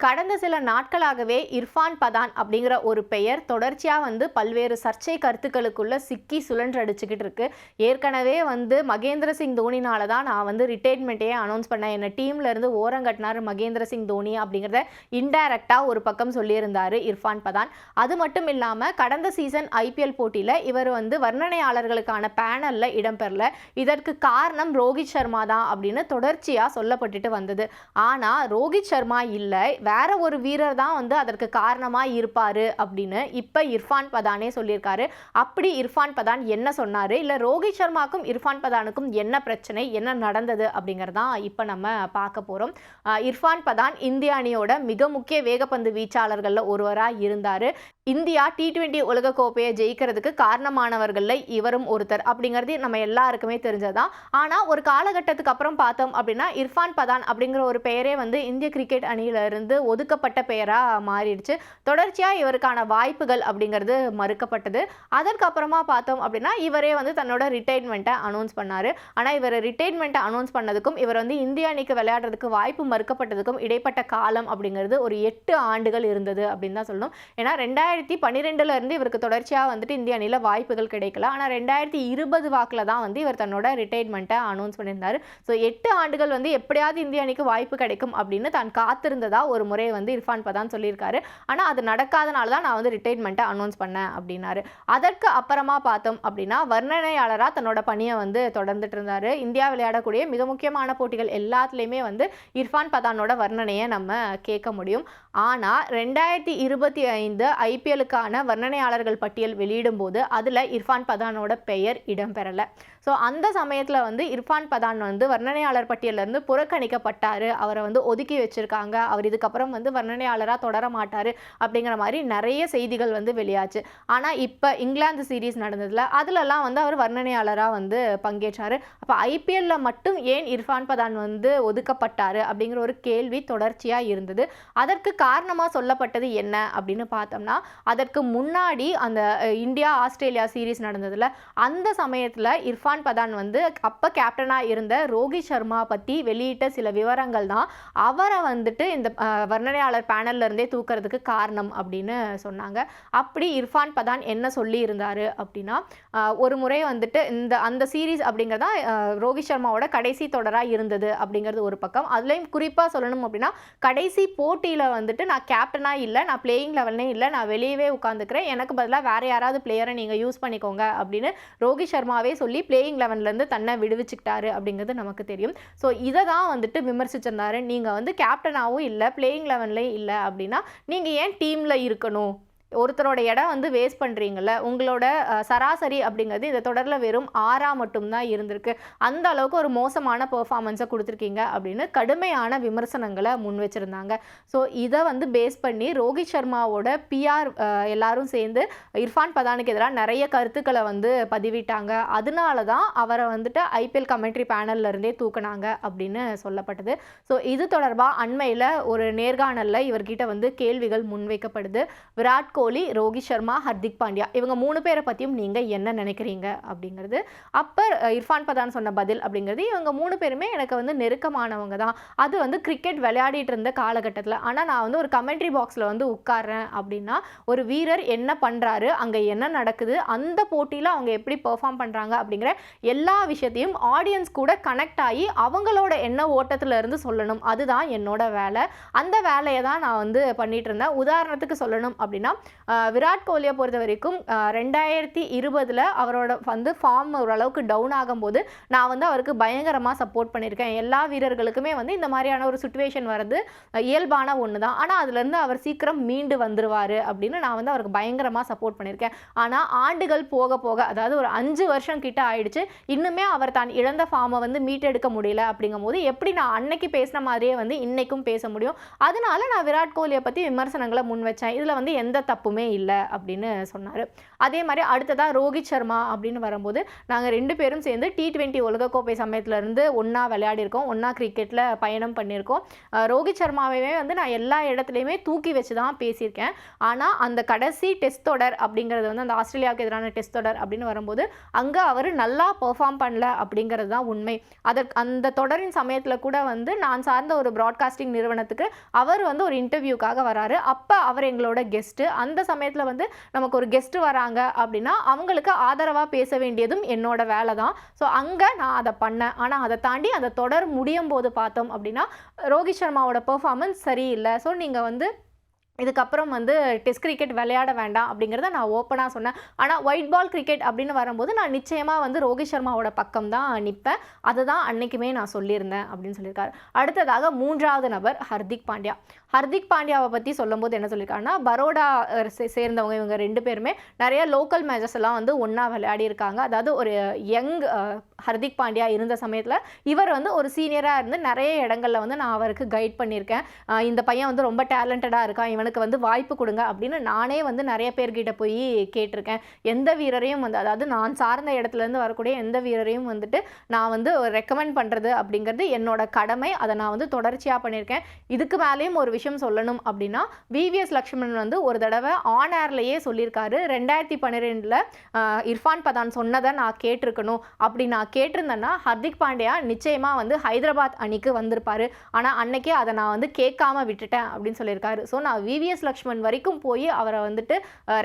கடந்த சில நாட்களாகவே இர்ஃபான் பதான் அப்படிங்கிற ஒரு பெயர் தொடர்ச்சியாக பல்வேறு சர்ச்சை கருத்துக்களுக்குள்ள சிக்கி சுழன்றடிச்சுக்கிட்டு இருக்கு. ஏற்கனவே மகேந்திர சிங் தோனினால தான் நான் ரிட்டைர்மெண்ட்டையே அனௌன்ஸ் பண்ணேன், என்ன டீம்ல இருந்து ஓரங்கட்டினார் மகேந்திர சிங் தோனி அப்படிங்கிறத இன்டைரக்டாக ஒரு பக்கம் சொல்லியிருந்தார் இர்ஃபான் பதான். அது மட்டும் இல்லாமல் கடந்த சீசன் ஐபிஎல் போட்டியில் இவர் வர்ணனையாளர்களுக்கான பேனலில் இடம்பெறல. இதற்கு காரணம் ரோஹித் சர்மா தான் அப்படின்னு தொடர்ச்சியாக சொல்லப்பட்டுட்டு வந்தது. ஆனால் ரோஹித் சர்மா இல்லை, வேற ஒரு வீரர் தான் அதற்கு காரணமாக இருப்பார் அப்படின்னு இப்போ இர்ஃபான் பதானே சொல்லியிருக்காரு. அப்படி இர்ஃபான் பதான் என்ன சொன்னார், இல்லை ரோஹித் சர்மாக்கும் இர்ஃபான் பதானுக்கும் என்ன பிரச்சனை, என்ன நடந்தது அப்படிங்கிறதான் இப்போ நம்ம பார்க்க போகிறோம். இர்ஃபான் பதான் இந்திய அணியோட மிக முக்கிய வேகப்பந்து வீச்சாளர்களில் ஒருவராக இருந்தார். இந்தியா T20 உலகக்கோப்பையை ஜெயிக்கிறதுக்கு காரணமானவர்களில் இவரும் ஒருத்தர் அப்படிங்கிறது நம்ம எல்லாருக்குமே தெரிஞ்சதான். ஆனால் ஒரு காலகட்டத்துக்கு அப்புறம் பார்த்தோம் அப்படின்னா இர்ஃபான் பதான் அப்படிங்கிற ஒரு பெயரே இந்திய கிரிக்கெட் அணியிலிருந்து ஒதுக்கப்பட்ட பெயராக மாறிடுச்சு. தொடர்ச்சியாக இவருக்கான வாய்ப்புகள் அப்படிங்கிறது மறுக்கப்பட்டது. அதற்கப்புறமா பார்த்தோம் அப்படின்னா இவரே தன்னோட ரிட்டைர்மெண்ட்டை அனௌன்ஸ் பண்ணார். ஆனால் இவர் ரிட்டைர்மெண்ட்டை அனௌன்ஸ் பண்ணதுக்கும் இவர் இந்திய அணிக்கு விளையாடுறதுக்கு வாய்ப்பு மறுக்கப்பட்டதுக்கும் இடைப்பட்ட காலம் அப்படிங்கிறது ஒரு 8 ஆண்டுகள் இருந்தது அப்படின்னு தான் சொல்லணும். ஏன்னா 2012 இருந்து இவருக்கு தொடர்ச்சியாக இந்திய அணியில் வாய்ப்புகள் கிடைக்கல. ஆனால் 2020 வாக்கில் தான் இவர் தன்னோட ரிட்டைர்மெண்ட்டை அனௌன்ஸ் பண்ணியிருந்தார். ஸோ 8 ஆண்டுகள் எப்படியாவது இந்திய அணிக்கு வாய்ப்பு கிடைக்கும் அப்படின்னு தான் காத்திருந்ததா ஒரு முறை இர்ஃபான் பதான் சொல்லியிருக்காரு. ஆனால் அது நடக்காதனால தான் நான் ரிட்டைர்மெண்ட்டை அனௌன்ஸ் பண்ணேன் அப்படின்னாரு. அதற்கு அப்புறமா பார்த்தோம் அப்படின்னா வர்ணனையாளராக தன்னோட பணியை தொடர்ந்துட்டு இருந்தார். இந்தியா விளையாடக்கூடிய மிக முக்கியமான போட்டிகள் எல்லாத்துலேயுமே இர்ஃபான் பதானோட வர்ணனையை நம்ம கேட்க முடியும். ஆனால் 2025 ஐபிஎல்லுக்கான வர்ணனையாளர்கள் பட்டியல் வெளியிடும் போது அதில் இர்ஃபான் பதானோட பெயர் இடம்பெறலை. ஸோ அந்த சமயத்தில் இர்ஃபான் பதான் வர்ணனையாளர் பட்டியலிருந்து புறக்கணிக்கப்பட்டார். அவரை ஒதுக்கி வச்சிருக்காங்க. அவர் இதுக்கப்புறம் வர்ணனையாளராக தொடர மாட்டார் அப்படிங்கிற மாதிரி நிறைய செய்திகள் வெளியாச்சு. ஆனால் இப்போ இங்கிலாந்து சீரீஸ் நடந்ததில் அதிலெல்லாம் அவர் வர்ணனையாளராக பங்கேற்றார். அப்போ ஐபிஎல்லில் மட்டும் ஏன் இர்ஃபான் பதான் ஒதுக்கப்பட்டார் அப்படிங்கிற ஒரு கேள்வி தொடர்ச்சியாக இருந்தது. அதற்கு காரணமாக சொல்லப்பட்டது என்ன அப்படின்னு பார்த்தோம்னா, அதற்கு முன்னாடி அந்த இந்தியா ஆஸ்திரேலியா சீரீஸ் நடந்ததில் அந்த சமயத்தில் இர்ஃபான் பதான் அப்போ கேப்டனாக இருந்த ரோஹித் சர்மா பற்றி வெளியிட்ட சில விவரங்கள் தான் அவரை இந்த வர்ணனையாளர் பேனல்ல இருந்தே தூக்கிறதுக்கு காரணம் அப்படின்னு சொன்னாங்க. அப்படி இர்ஃபான் பதான் என்ன சொல்லி இருந்தார் அப்படின்னா, ஒரு முறை அந்த சீரீஸ் அப்படிங்கிறதா ரோஹித் சர்மாவோட கடைசி தொடராக இருந்தது அப்படிங்கிறது ஒரு பக்கம். அதுலேயும் குறிப்பாக சொல்லணும் அப்படின்னா, கடைசி போட்டியில் நான் கேப்டனாக இல்லை, நான் பிளேயிங் லெவல்னே இல்லை, நான் வெளியவே உட்காந்துக்கிறேன், எனக்கு பதிலாக வேறு யாராவது பிளேயரை நீங்கள் யூஸ் பண்ணிக்கோங்க அப்படின்னு ரோஹித் சர்மாவே சொல்லி பிளேயிங் லெவன்லேருந்து தன்னை விடுவிச்சுக்கிட்டாரு அப்படிங்கிறது நமக்கு தெரியும். ஸோ இதை தான் விமர்சிச்சிருந்தாரு. நீங்கள் கேப்டனாகவும் இல்லை, பிளேயிங் லெவன்லேயும் இல்லை அப்படின்னா நீங்கள் ஏன் டீமில் இருக்கணும்? ஒருத்தரோட இடம் வேஸ்ட் பண்ணுறீங்கள. உங்களோட சராசரி அப்படிங்கிறது இந்த தொடரில் வெறும் 6 மட்டும்தான் இருந்திருக்கு. அந்த அளவுக்கு ஒரு மோசமான பெர்ஃபார்மன்ஸை கொடுத்துருக்கீங்க அப்படின்னு கடுமையான விமர்சனங்களை முன் வச்சுருந்தாங்க. ஸோ இதை பேஸ் பண்ணி ரோஹித் சர்மாவோட பிஆர் எல்லாரும் சேர்ந்து இர்ஃபான் பதானுக்கு எதிராக நிறைய கருத்துக்களை பதிவிட்டாங்க. அதனால தான் அவரை ஐபிஎல் கமெண்ட்ரி பேனல்ல இருந்தே தூக்குனாங்க அப்படின்னு சொல்லப்பட்டது. ஸோ இது தொடர்பாக அண்மையில் ஒரு நேர்காணலில் இவர்கிட்ட கேள்விகள் முன்வைக்கப்படுது. விராட் கோலி, ரோஹித் சர்மா, ஹர்திக் பாண்டியா இவங்க 3 பேரை பற்றியும் நீங்கள் என்ன நினைக்கிறீங்க அப்படிங்கிறது. அப்போ இர்ஃபான் பதான் சொன்ன பதில் அப்படிங்கிறது, இவங்க 3 பேருமே எனக்கு நெருக்கமானவங்க தான். அது கிரிக்கெட் விளையாடிட்டு இருந்த காலகட்டத்தில். ஆனால் நான் ஒரு கமெண்ட்ரி பாக்ஸில் உட்கார்றேன் அப்படின்னா ஒரு வீரர் என்ன பண்ணுறாரு, அங்கே என்ன நடக்குது, அந்த போட்டியில் அவங்க எப்படி பெர்ஃபார்ம் பண்ணுறாங்க அப்படிங்கிற எல்லா விஷயத்தையும் ஆடியன்ஸ் கூட கனெக்ட் ஆகி அவங்களோட எண்ண ஓட்டத்தில் இருந்து சொல்லணும். அதுதான் என்னோட வேலை. அந்த வேலையை தான் நான் பண்ணிட்டு இருந்தேன். உதாரணத்துக்கு சொல்லணும் அப்படின்னா, விராட் கோலியை பொறுத்த வரைக்கும் 2020 அவரோட ஃபார்ம் ஓரளவுக்கு டவுன் ஆகும்போது நான் அவருக்கு பயங்கரமாக சப்போர்ட் பண்ணியிருக்கேன். எல்லா வீரர்களுக்குமே இந்த மாதிரியான ஒரு சுச்சுவேஷன் வர்றது இயல்பான ஒன்று தான். ஆனால் அதுலேருந்து அவர் சீக்கிரம் மீண்டு வந்துடுவார் அப்படின்னு நான் அவருக்கு பயங்கரமாக சப்போர்ட் பண்ணியிருக்கேன். ஆனால் ஆண்டுகள் போக போக, அதாவது ஒரு 5 வருஷம் கிட்ட ஆயிடுச்சு, இன்னுமே அவர் தான் இழந்த ஃபார்மை மீட்டெடுக்க முடியல. அப்படிங்கும் போது எப்படி நான் அன்னைக்கு பேசின மாதிரியே இன்னைக்கும் பேச முடியும்? அதனால நான் விராட் கோலியை பற்றி விமர்சனங்களை முன் வச்சேன். இதில் எந்த தப்புமே இல்லை அப்படின்னு சொன்னார். அதே மாதிரி அடுத்ததாக ரோஹித் சர்மா அப்படின்னு வரும்போது நாங்கள் 2 பேரும் சேர்ந்து T20 உலகக்கோப்பை சமயத்துலேருந்து ஒன்றா விளையாடிருக்கோம், ஒன்றா கிரிக்கெட்டில் பயணம் பண்ணியிருக்கோம். ரோஹித் சர்மாவே வந்து நான் எல்லா இடத்துலையுமே தூக்கி வச்சு தான் பேசியிருக்கேன். ஆனால் அந்த கடைசி டெஸ்ட் தொடர் அப்படிங்கிறது வந்து அந்த ஆஸ்திரேலியாவுக்கு எதிரான டெஸ்ட் தொடர் அப்படின்னு வரும்போது அங்கே அவர் நல்லா பெர்ஃபார்ம் பண்ணல அப்படிங்கிறது தான் உண்மை. அந்த தொடரின் சமயத்தில் கூட வந்து நான் சார்ந்த ஒரு ப்ராட்காஸ்டிங் நிறுவனத்துக்கு அவர் வந்து ஒரு இன்டர்வியூக்காக வராரு. அப்போ அவர் எங்களோட கெஸ்ட்டு. அந்த சமயத்தில் வந்து நமக்கு ஒரு கெஸ்ட்டு வராங்க அப்படின்னா அவங்களுக்கு ஆதரவாக பேச வேண்டியதும் என்னோட வேலை தான். ஸோ அங்கே நான் அதை பண்ணேன். ஆனால் அதை தாண்டி அந்த தொடர் முடியும் போது பார்த்தோம் அப்படின்னா ரோஹித் சர்மாவோட பெர்ஃபார்மன்ஸ் சரியில்லை, ஸோ நீங்கள் வந்து இதுக்கப்புறம் வந்து டெஸ்ட் கிரிக்கெட் விளையாட வேண்டாம் அப்படிங்கிறத நான் ஓப்பனாக சொன்னேன். ஆனால் ஒயிட் பால் கிரிக்கெட் அப்படின்னு வரும்போது நான் நிச்சயமாக வந்து ரோஹித் சர்மாவோட பக்கம் தான் நிற்பேன், அதுதான் அன்னைக்குமே நான் சொல்லியிருந்தேன் அப்படின்னு சொல்லியிருக்காரு. அடுத்ததாக 3வது நபர் ஹர்திக் பாண்டியா. ஹர்திக் பாண்டியாவை பற்றி சொல்லும்போது என்ன சொல்லியிருக்காருன்னா, பரோடா சேர்ந்தவங்க இவங்க 2 பேருமே நிறைய லோக்கல் மேட்சஸ் எல்லாம் வந்து ஒன்றா விளையாடி இருக்காங்க. அதாவது ஒரு யங் ஹர்திக் பாண்டியா இருந்த சமயத்தில் இவர் வந்து ஒரு சீனியராக இருந்து நிறைய இடங்களில் வந்து நான் அவருக்கு கைட் பண்ணியிருக்கேன். இந்த பையன் வந்து ரொம்ப டேலண்டடாக இருக்கான், இவனுக்கு வந்து வாய்ப்பு கொடுங்க அப்படின்னு நானே வந்து நிறைய பேர்கிட்ட போய் கேட்டிருக்கேன். எந்த வீரரையும் வந்து அதாவது நான் சார்ந்த இடத்துலேருந்து வரக்கூடிய எந்த வீரரையும் வந்துட்டு நான் வந்து ரெக்கமெண்ட் பண்ணுறது அப்படிங்கிறது என்னோட கடமை. அதை நான் வந்து தொடர்ச்சியாக பண்ணியிருக்கேன். இதுக்கு மேலேயும் ஒரு விஷயம் சொல்லணும் அப்படின்னா, VVS லக்ஷ்மணன் வந்து ஒரு தடவை ஆன் ஏர்லேயே சொல்லியிருக்காரு, 2012 இர்ஃபான் பதான் சொன்னதை நான் கேட்டிருக்கணும். அப்படி நான் கேட்டிருந்தேன்னா ஹர்திக் பாண்டியா நிச்சயமாக வந்து ஹைதராபாத் அணிக்கு வந்திருப்பாரு. ஆனால் அன்னைக்கே அதை நான் வந்து கேட்காம விட்டுட்டேன் அப்படின்னு சொல்லியிருக்காரு. ஸோ நான் VVS லக்ஷ்மண் வரைக்கும் போய் அவரை வந்துட்டு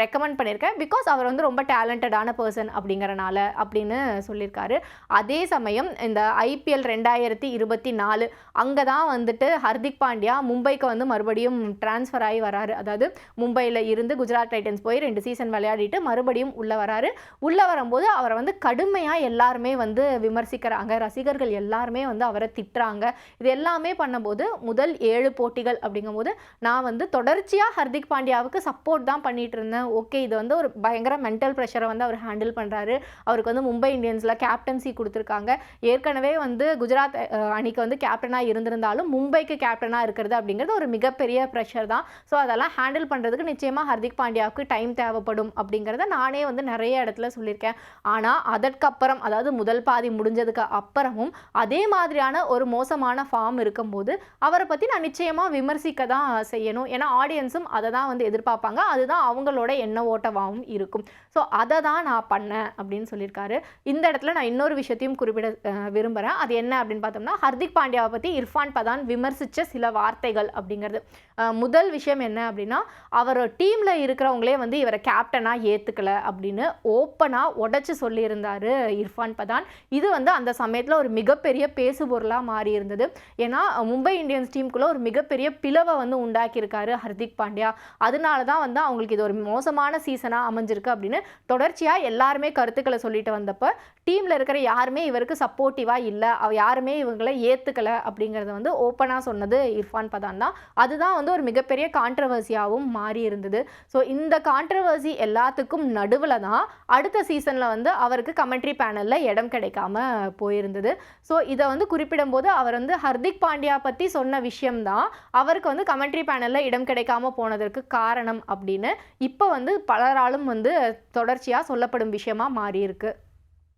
ரெக்கமெண்ட் பண்ணியிருக்கேன், பிகாஸ் அவர் வந்து ரொம்ப டேலண்டடான பர்சன் அப்படிங்கிறனால அப்படின்னு சொல்லியிருக்காரு. அதே சமயம் இந்த IPL 2024 அங்கே தான் வந்துட்டு ஹர்திக் பாண்டியா மும்பைக்கு வந்து மறுபடியும் டிரான்ஸ்ஃபர் ஆகி வராரு. அதாவது மும்பையில் இருந்து குஜராத் டைட்டன்ஸ் போய் 2 சீசன் விளையாடிட்டு மறுபடியும் உள்ளே வராரு. உள்ளே வரும்போது அவரை வந்து கடுமையாக எல்லாருமே வந்து விமர்சிக்கிறாங்க, ரசிகர்கள் எல்லாருமே வந்து அவரை திட்டுறாங்க. இது எல்லாமே பண்ணும்போது முதல் 7 போட்டிகள் அப்படிங்கும்போது நான் வந்து தொடர்ச்சியாக ஹர்திக் பாண்டியாவுக்கு சப்போர்ட் தான் பண்ணிட்டு இருந்தேன். ஓகே, இது வந்து ஒரு பயங்கர மென்டல் ப்ரெஷரை வந்து அவர் ஹேண்டில் பண்ணுறாரு. அவருக்கு வந்து மும்பை இந்தியன்ஸில் கேப்டன்சி கொடுத்துருக்காங்க. ஏற்கனவே வந்து குஜராத் அணிக்கு வந்து கேப்டனாக இருந்திருந்தாலும் மும்பைக்கு கேப்டனாக இருக்கிறது அப்படிங்கிறது ஒரு மிகப்பெரிய ப்ரெஷர் தான். ஸோ அதெல்லாம் ஹேண்டில் பண்ணுறதுக்கு நிச்சயமாக ஹர்திக் பாண்டியாவுக்கு டைம் தேவைப்படும் அப்படிங்கிறத நானே வந்து நிறைய இடத்துல சொல்லியிருக்கேன். ஆனால் அதற்கப்புறம் அதாவது முதல் பாதி முடிஞ்சதுக்கு அப்புறமும் அதே மாதிரியான ஒரு மோசமான ஃபார்ம் இருக்கும்போது அவரை பற்றி நான் நிச்சயமாக விமர்சிக்க தான் செய்யணும். ஏன்னா ஆடியன்ஸும் அதை தான் வந்து எதிர்பார்ப்பாங்க, அதுதான் அவங்களோட எண்ண ஓட்டமாகவும் இருக்கும். ஸோ அதை தான் நான் பண்ணேன் அப்படின்னு சொல்லியிருக்காரு. இந்த இடத்துல நான் இன்னொரு விஷயத்தையும் குறிப்பிட விரும்புகிறேன். அது என்ன அப்படின்னு பார்த்தோம்னா, ஹர்திக் பாண்டியாவை பற்றி இர்ஃபான் பதான் விமர்சித்த சில வார்த்தைகள் அப்படிங்கிறது. முதல் விஷயம் என்ன அப்படின்னா, அவர் டீமில் இருக்கிறவங்களே வந்து இவரை கேப்டனாக ஏற்றுக்கல அப்படின்னு ஓப்பனாக உடச்சி சொல்லியிருந்தார் இர்ஃபான் பதான். இது வந்து அந்த சமயத்தில் ஒரு மிகப்பெரிய பேசுபொருளாக மாறி இருந்தது. ஏன்னா மும்பை இந்தியன்ஸ் டீமுக்குள்ளே ஒரு மிகப்பெரிய பிளவை வந்து உண்டாக்கியிருக்காரு ஹர்திக் பாண்டியா. அதனால தான் வந்து அவங்களுக்கு இது ஒரு மோசமான சீசனாக அமைஞ்சிருக்கு அப்படின்னு தொடர்ச்சியாக எல்லாருமே கருத்துக்களை சொல்லிட்டு வந்தப்போ டீமில் இருக்கிற யாருமே இவருக்கு சப்போர்ட்டிவாக இல்லை, யாருமே இவங்களை ஏற்றுக்கலை அப்படிங்கிறத வந்து ஓப்பனாக சொன்னது இர்ஃபான் பதான் தான். அதுதான் வந்து ஒரு மிகப்பெரிய கான்ட்ரவர்சியாகவும் மாறி இருந்தது. ஸோ இந்த கான்ட்ரவர்சி எல்லாத்துக்கும் நடுவில் தான் அடுத்த சீசனில் வந்து அவருக்கு கமெண்ட்ரி பேனலில் இடம் கிடைக்காம போயிருந்தது. ஸோ இதை வந்து குறிப்பிடும்போது அவர் வந்து ஹர்திக் பாண்டியா பற்றி சொன்ன விஷயம்தான் அவருக்கு வந்து கமெண்ட்ரி பேனலில் இடம் கிடைக்காம போனதற்கு காரணம் அப்படின்னு இப்போ வந்து பலராலும் வந்து தொடர்ச்சியாக சொல்லப்படும் விஷயமா மாறி இருக்கு.